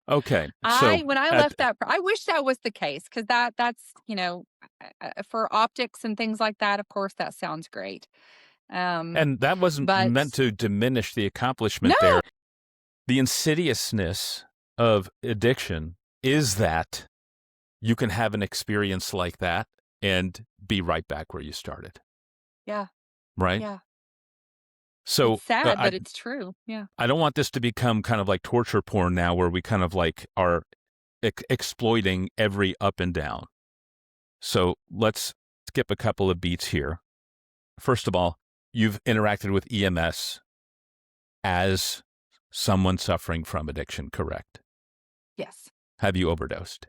Okay. So When I at left I wish that was the case because that's, for optics and things like that, of course, that sounds great. And that wasn't But meant to diminish the accomplishment no, there. The insidiousness of addiction is that you can have an experience like that and be right back where you started, yeah, right? yeah. So It's sad, I but it's true. Yeah. I don't want this to become kind of like torture porn now, where we kind of like are exploiting every up and down. So let's skip a couple of beats here. First of all, you've interacted with EMS as someone suffering from addiction, correct? Yes. Have you overdosed?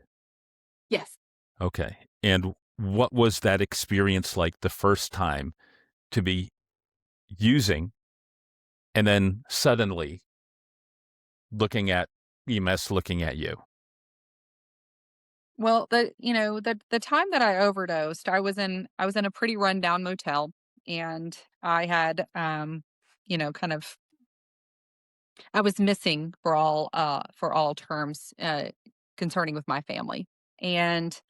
Yes. Okay. And what was that experience like the first time to be using and then suddenly looking at EMS looking at you? Well, the time that I overdosed, I was in a pretty rundown motel, and I had kind of I was missing for all terms concerning with my family. And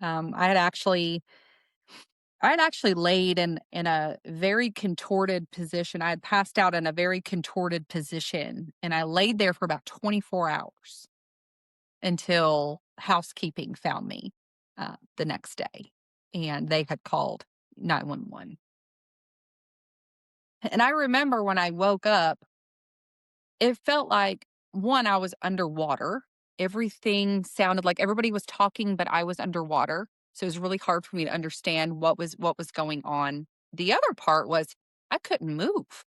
um I had actually I had actually laid in a very contorted position. I had passed out in a very contorted position, and I laid there for about 24 hours until housekeeping found me the next day, and they had called 911. And I remember when I woke up, it felt like, one, I was underwater. Everything sounded like everybody was talking, but I was underwater. So it was really hard for me to understand what was going on. The other part was I couldn't move.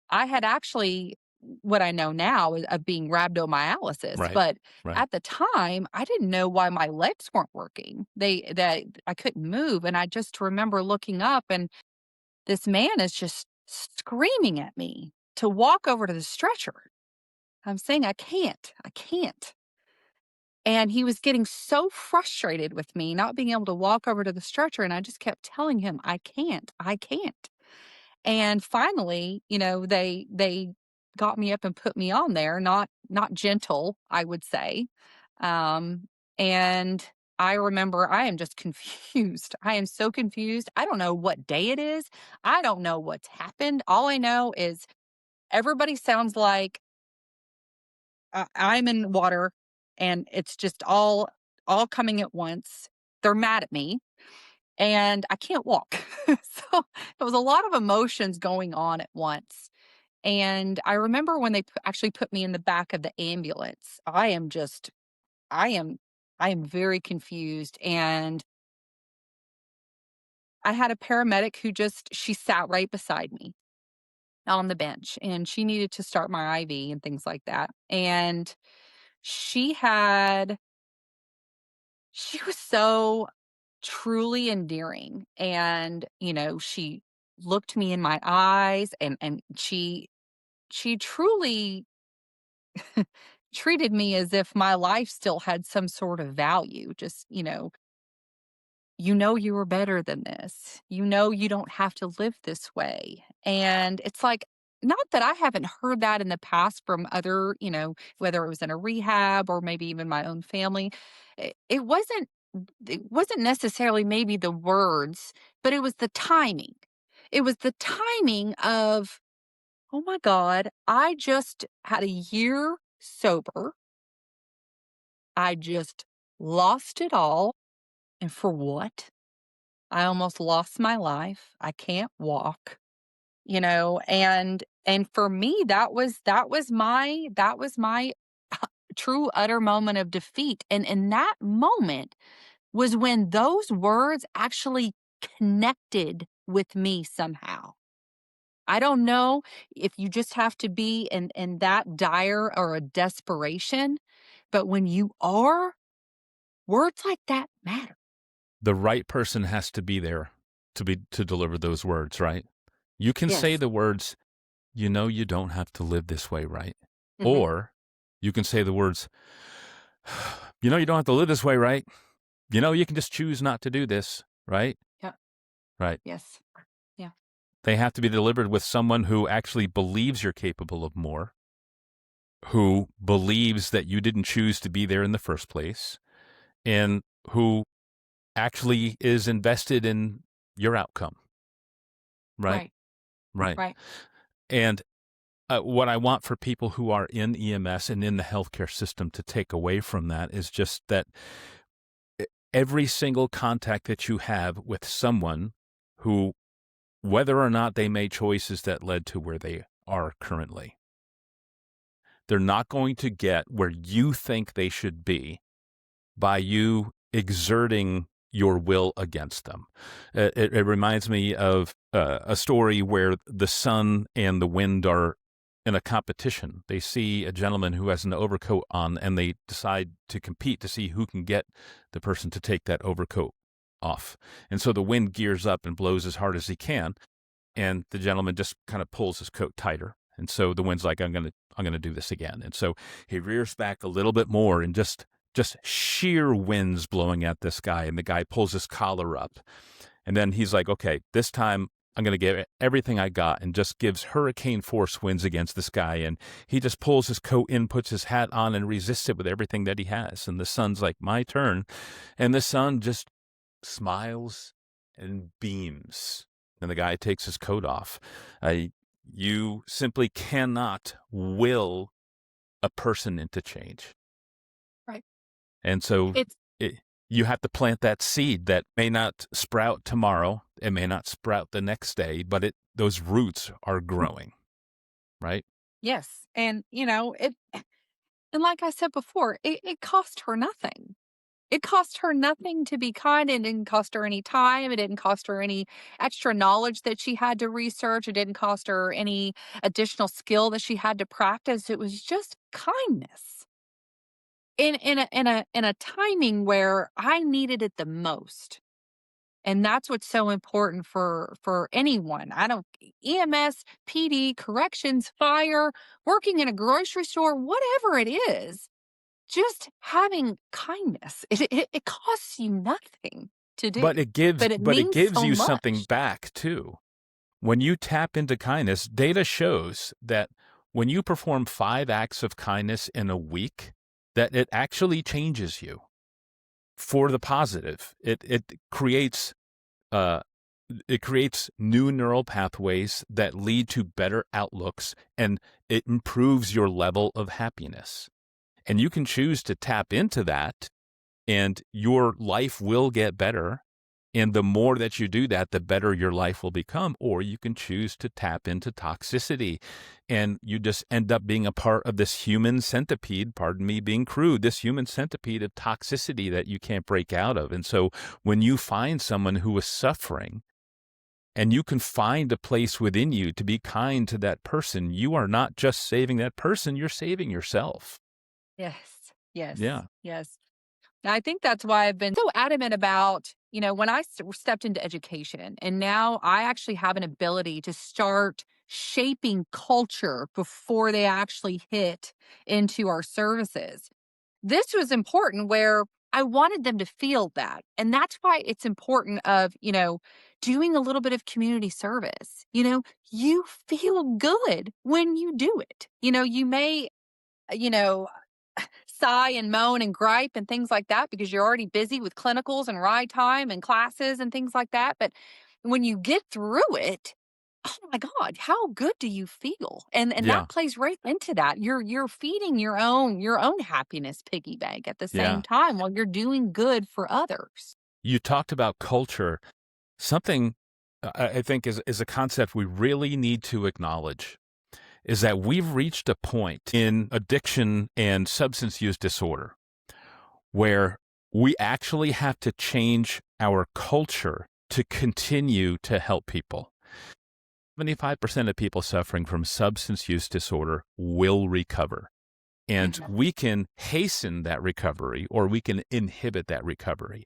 I had actually what I know now is of being rhabdomyolysis, Right. but Right. at the time, I didn't know why my legs weren't working. That I couldn't move, and I just remember looking up, and this man is just screaming at me to walk over to the stretcher. I'm saying, I can't. And he was getting so frustrated with me not being able to walk over to the stretcher. And I just kept telling him, I can't. And finally, they got me up and put me on there, not gentle, I would say. Um, and I remember I am just confused. I am so confused. I don't know what day it is. I don't know what's happened. All I know is everybody sounds like I'm in water, and it's just all coming at once. They're mad at me, and I can't walk. So it was a lot of emotions going on at once. And I remember when they actually put me in the back of the ambulance. I am I am very confused, and I had a paramedic who just she sat right beside me on the bench, and she needed to start my IV and things like that. And she had she was so truly endearing, and she looked me in my eyes, and she truly treated me as if my life still had some sort of value. Just, you were better than this. You don't have to live this way. And it's like, not that I haven't heard that in the past from other, whether it was in a rehab or maybe even my own family. It wasn't necessarily maybe the words, but it was the timing. It was the timing of, oh my God, I just had a year sober. I just lost it all. And for what? I almost lost my life. I can't walk, and for me that was my true utter moment of defeat. And in that moment was when those words actually connected with me somehow. I don't know if you just have to be in that dire or a desperation, but when you are, words like that matter. The right person has to be there to deliver those words, right? You can say Yes. the words, you don't have to live this way, right? Mhm. Or you can say the words, you don't have to live this way, right? You can just choose not to do this, right? Yeah. Right. Yes. Yeah. They have to be delivered with someone who actually believes you're capable of more, who believes that you didn't choose to be there in the first place, and who actually is invested in your outcome, right, Right. right. Right. And what I want for people who are in EMS and in the healthcare system to take away from that is just that every single contact that you have with someone who, whether or not they made choices that led to where they are currently, they're not going to get where you think they should be by you exerting your will against them. It reminds me of a story where the sun and the wind are in a competition. They see a gentleman who has an overcoat on, and they decide to compete to see who can get the person to take that overcoat off. And so the wind gears up and blows as hard as he can, and the gentleman just kind of pulls his coat tighter. And so the wind's like, I'm gonna do this again. And so he rears back a little bit more, and just sheer winds blowing at this guy, and the guy pulls his collar up. And then he's like, okay, this time I'm going to give it everything I got, and just gives hurricane force winds against this guy. And he just pulls his coat in, puts his hat on, and resists it with everything that he has. And the sun's like, my turn. And the sun just smiles and beams. And the guy takes his coat off. You simply cannot will a person into change. Right. And so It's you have to plant that seed that may not sprout tomorrow. It may not sprout the next day, but those roots are growing, right? yes. And, and like I said before, it cost her nothing. It cost her nothing to be kind. It didn't cost her any time. It didn't cost her any extra knowledge that she had to research. It didn't cost her any additional skill that she had to practice. It was just kindness in a timing where I needed it the most. And that's what's so important for anyone. I don't EMS, PD, corrections, fire, working in a grocery store, whatever it is, just having kindness. It costs you nothing to do, but it But it means gives so you something much. back too. When you tap into kindness, data shows that when you perform 5 acts of kindness in a week, that it actually changes you for the positive. Uh, it creates new neural pathways that lead to better outlooks, and it improves your level of happiness. And you can choose to tap into that, and your life will get better. And the more that you do that, the better your life will become. Or you can choose to tap into toxicity, and you just end up being a part of this human centipede, pardon me being crude, this human centipede of toxicity that you can't break out of. And so when you find someone who is suffering, and you can find a place within you to be kind to that person, you are not just saving that person, you're saving yourself. Yes, yes, Yeah. yes. And I think that's why I've been so adamant about, when I stepped into education, and now I actually have an ability to start shaping culture before they actually hit into our services. This was important where I wanted them to feel that. And that's why it's important of, doing a little bit of community service. You feel good when you do it. You may, you know, sigh and moan and gripe and things like that because you're already busy with clinicals and ride time and classes and things like that. But when you get through it, oh my God, how good do you feel? And Yeah. that plays right into that. You're feeding your own happiness piggy bank at the same Yeah. time while you're doing good for others. You talked about culture. Something I think is a concept we really need to acknowledge is that we've reached a point in addiction and substance use disorder where we actually have to change our culture to continue to help people. 75% of people suffering from substance use disorder will recover. And Mhm. we can hasten that recovery, or we can inhibit that recovery.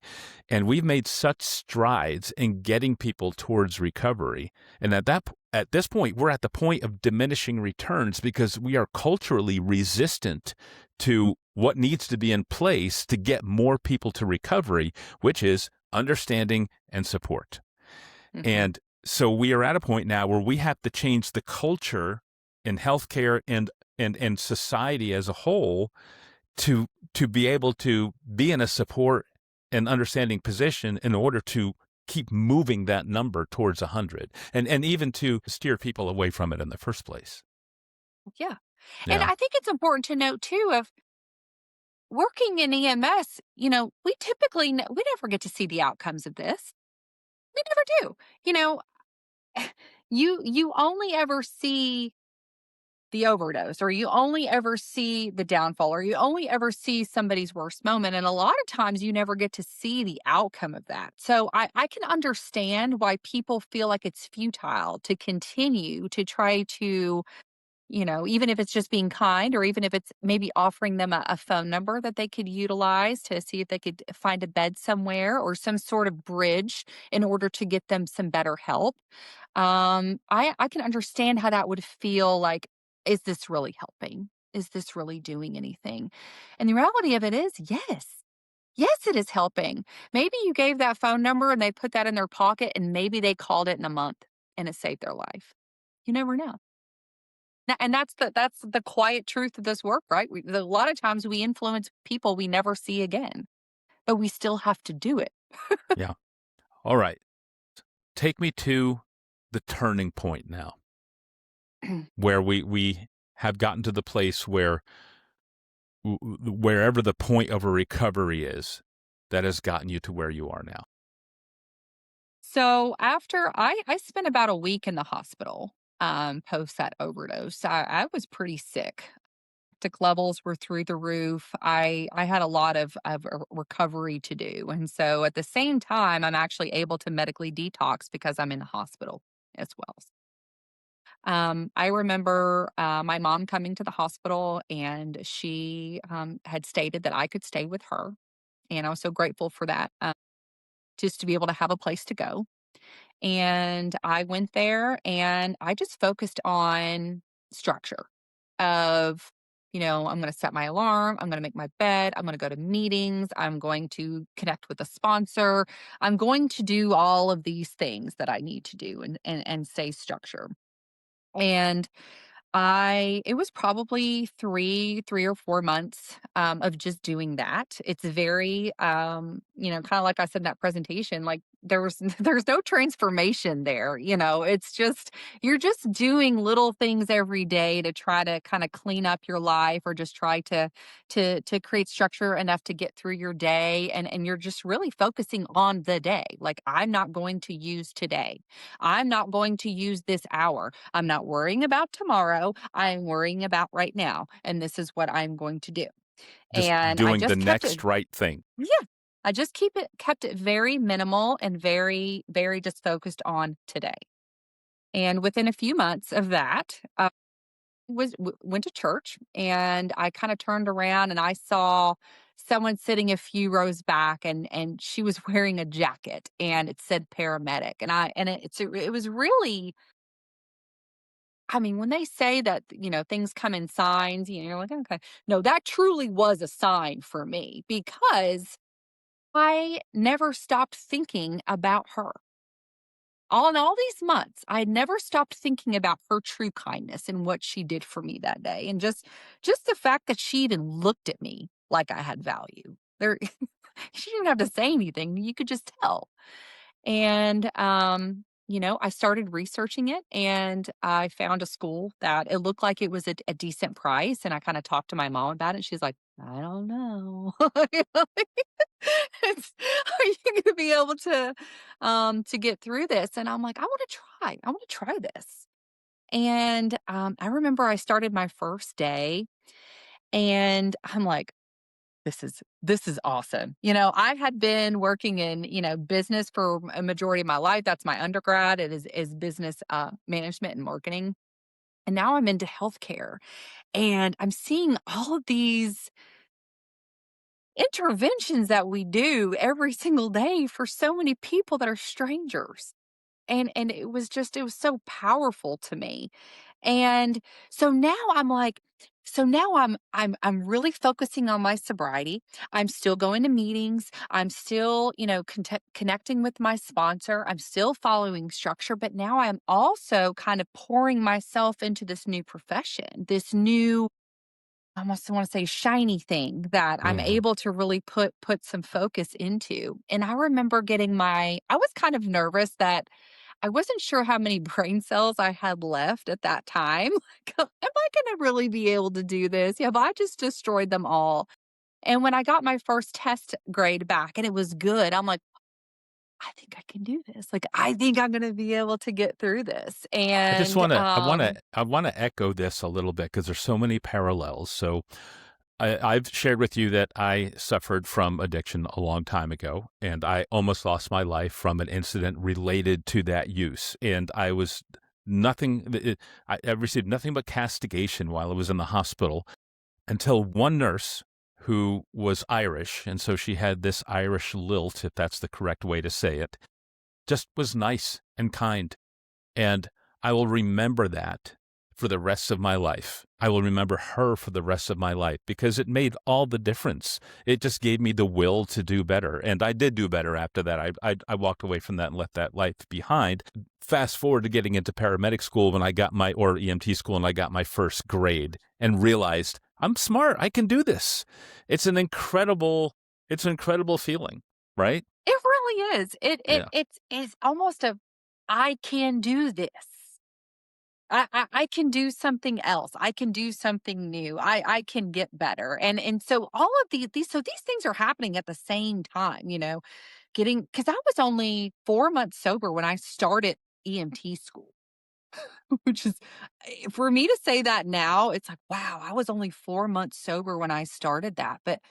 And we've made such strides in getting people towards recovery. And at this point, we're at the point of diminishing returns because we are culturally resistant to what needs to be in place to get more people to recovery, which is understanding and support. Mhm. And so we are at a point now where we have to change the culture in healthcare and society as a whole to be able to be in a support and understanding position in order to keep moving that number towards 100 and even to steer people away from it in the first place. Yeah. And Yeah. I think it's important to note too of working in EMS, we typically we never get to see the outcomes of this. We never do. You know, you only ever see the overdose, or you only ever see the downfall, or you only ever see somebody's worst moment, and a lot of times you never get to see the outcome of that. So I can understand why people feel like it's futile to continue to try to, even if it's just being kind, or even if it's maybe offering them a phone number that they could utilize to see if they could find a bed somewhere or some sort of bridge in order to get them some better help. I can understand how that would feel like, is this really helping? Is this really doing anything? And the reality of it is, yes. Yes, it is helping. Maybe you gave that phone number and they put that in their pocket and maybe they called it in a month and it saved their life. You never know. And that's the quiet truth of this work, right? A lot of times we influence people we never see again, but we still have to do it. Yeah. All right. Take me to the turning point now, where we have gotten to the place where wherever the point of a recovery is, that has gotten you to where you are now. So after I spent about a week in the hospital, post that overdose. I was pretty sick. Lactic levels were through the roof. I had a lot of recovery to do, and so at the same time, I'm actually able to medically detox because I'm in the hospital as well. I remember my mom coming to the hospital, and she had stated that I could stay with her, and I was so grateful for that, just to be able to have a place to go. And I went there and I just focused on structure of, I'm going to set my alarm. I'm going to make my bed. I'm going to go to meetings. I'm going to connect with a sponsor. I'm going to do all of these things that I need to do and stay structured. And it was probably 3 or 4 months, of just doing that. It's very, kinda like I said in that presentation, like, there was there's no transformation there, it's just you're just doing little things every day to try to kinda clean up your life, or just try to create structure enough to get through your day, and you're just really focusing on the day. Like, I'm not going to use today. I'm not going to use this hour. I'm not worrying about tomorrow. I'm worrying about right now. And this is what I'm going to do. Just And I doing the just kept it, next right thing. yeah. I just kept it very minimal and very, very just focused on today. And within a few months of that, went to church, and I kind of turned around and I saw someone sitting a few rows back, and she was wearing a jacket and it said paramedic, it was really, I mean, when they say that, things come in signs, you're like, okay. No, that truly was a sign for me because I never stopped thinking about her. All in all these months, I had never stopped thinking about her true kindness and what she did for me that day. And just the fact that she even looked at me like I had value. There she didn't have to say anything. You could just tell. And, I started researching it, and I found a school that it looked like it was a decent price. And I kind of talked to my mom about it. She's like, I don't know. Are you going to be able to get through this? And I'm like, I want to try. I want to try this. And I remember I started my first day, and I'm like, this is awesome. I had been working in, business for a majority of my life. That's my undergrad. It is business management and marketing. And now I'm into healthcare, and I'm seeing all of these interventions that we do every single day for so many people that are strangers. And it was so powerful to me. And so now I'm like, I'm really focusing on my sobriety. I'm still going to meetings. I'm still, connecting with my sponsor. I'm still following structure, but now I'm also kind of pouring myself into this new profession, this new I almost want to say shiny thing that I'm Mhm. able to really put some focus into. And I remember getting I was kind of nervous that I wasn't sure how many brain cells I had left at that time. Like, am I going to really be able to do this? Have I just destroyed them all? And when I got my first test grade back and it was good, I'm like, I think I can do this. Like, I think I'm going to be able to get through this. I just And wanna echo this a little bit because there's so many parallels. So I've shared with you that I suffered from addiction a long time ago, and I almost lost my life from an incident related to that use. And I was nothing, I received nothing but castigation while I was in the hospital until one nurse who was Irish, and so she had this Irish lilt, if that's the correct way to say it, just was nice and kind. And I will remember that for the rest of my life. I will remember her for the rest of my life because it made all the difference. It just gave me the will to do better. And I did do better after that. I walked away from that and left that life behind. Fast forward to getting into paramedic school when I got or EMT school, and I got my first grade and realized I'm smart. I can do this. It's an incredible, it's an incredible feeling, right? it really is. Yeah. It's almost a I can do this. I can do something else. I can do something new. I can get better. And so all of these things are happening at the same time, getting because I was only 4 months sober when I started EMT school, which is for me to say that now, it's like, wow, I was only 4 months sober when I started that. But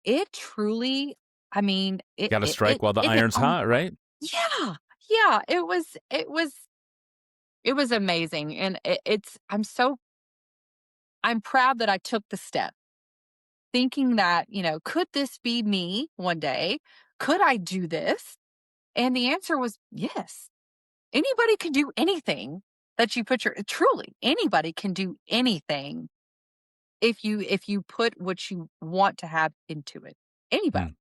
it truly, I mean, Got to strike while the it iron's hot, right? yeah, yeah, it was amazing. And I'm proud that I took the step thinking that, could this be me one day? Could I do this? And the answer was yes. Anybody can do anything that you put truly anybody can do anything if you put what you want to have into it. Anybody. Hmm.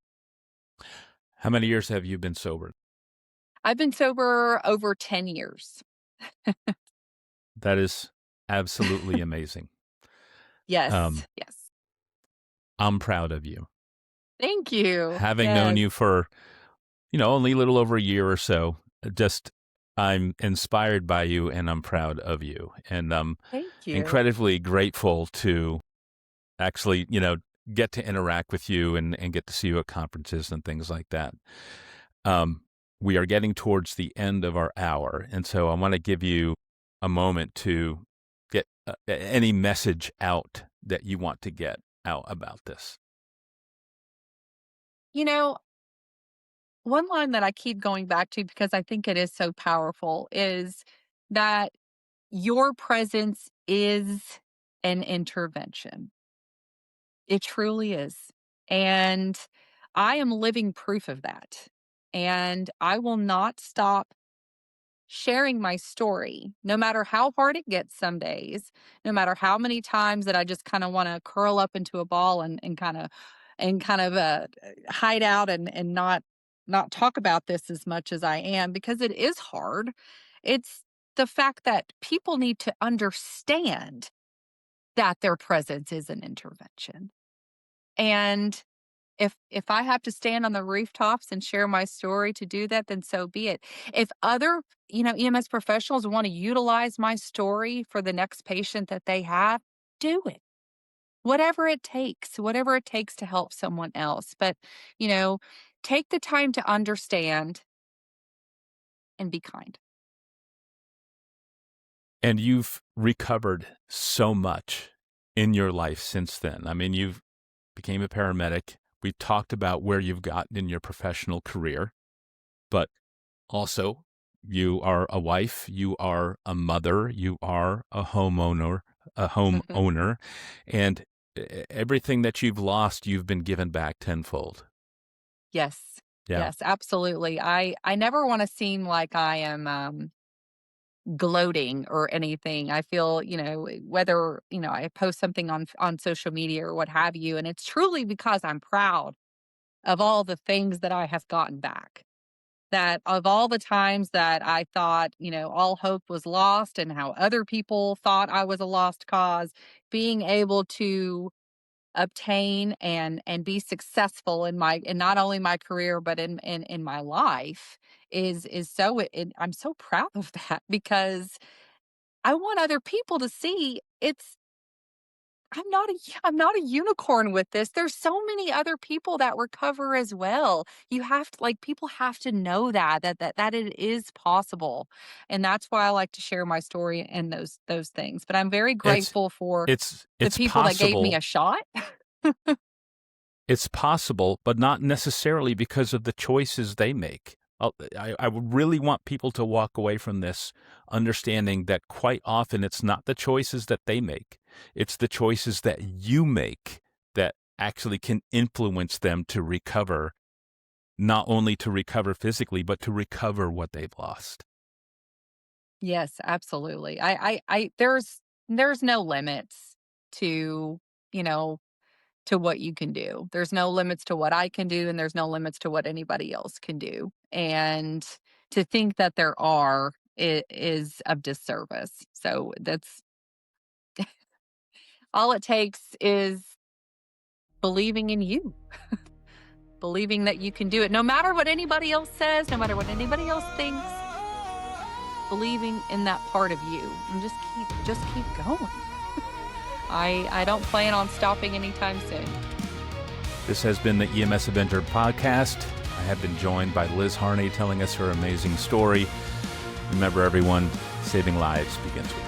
How many years have you been sober? I've been sober over 10 years. That is absolutely amazing. Yes. Um, Yes. I'm proud of you. Thank you. Having known Yes. you for, only a little over a year or so, just I'm inspired by you and I'm proud of you. And I'm Thank you. incredibly grateful to actually, get to interact with you and get to see you at conferences and things like that. Um, we are getting towards the end of our hour. And so I want to give you a moment to get any message out that you want to get out about this. You know, One line that I keep going back to because I think it is so powerful is that your presence is an intervention. It truly is. And I am living proof of that. And I will not stop sharing my story, no matter how hard it gets some days, no matter how many times that I just kind of want to curl up into a ball and hide out and not talk about this as much as I am because it is hard. It's the fact that people need to understand that their presence is an intervention. And if I have to stand on the rooftops and share my story to do that, then so be it. If other, EMS professionals want to utilize my story for the next patient that they have, do it. Whatever it takes to help someone else. But, you know, take the time to understand and be kind. And you've recovered so much in your life since then. I mean, you've became a paramedic. We talked about where you've gotten in your professional career, but also you are a wife, you are a mother, you are a homeowner, and everything that you've lost, you've been given back tenfold. Yes. Yeah. Yes, absolutely. I never want to seem like I am gloating or anything. I feel, whether, I post something on social media or what have you, and it's truly because I'm proud of all the things that I have gotten back. that of all the times that I thought, all hope was lost and how other people thought I was a lost cause, being able to obtain and be successful in not only my career but in my life is so I'm so proud of that because I want other people to see I'm not a unicorn with this. There's so many other people that recover as well. You have to people have to know that it is possible. And that's why I like to share my story and those things. But I'm very It's grateful for it's the it's people that gave me possible. a shot. It's possible, but not necessarily because of the choices they make. I would really want people to walk away from this understanding that quite often it's not the choices that they make. It's the choices that you make that actually can influence them to recover, not only to recover physically, but to recover what they've lost. Yes, absolutely. There's no limits to, you know, to what you can do. There's no limits to what I can do, and there's no limits to what anybody else can do. And to think that there are is of disservice. So that's all it takes is believing in you, believing that you can do it, no matter what anybody else says, no matter what anybody else thinks. Believing in that part of you, and just keep going. I don't plan on stopping anytime soon. This has been the EMS Adventure Podcast. I have been joined by Liz Harney telling us her amazing story. Remember, everyone, saving lives begins with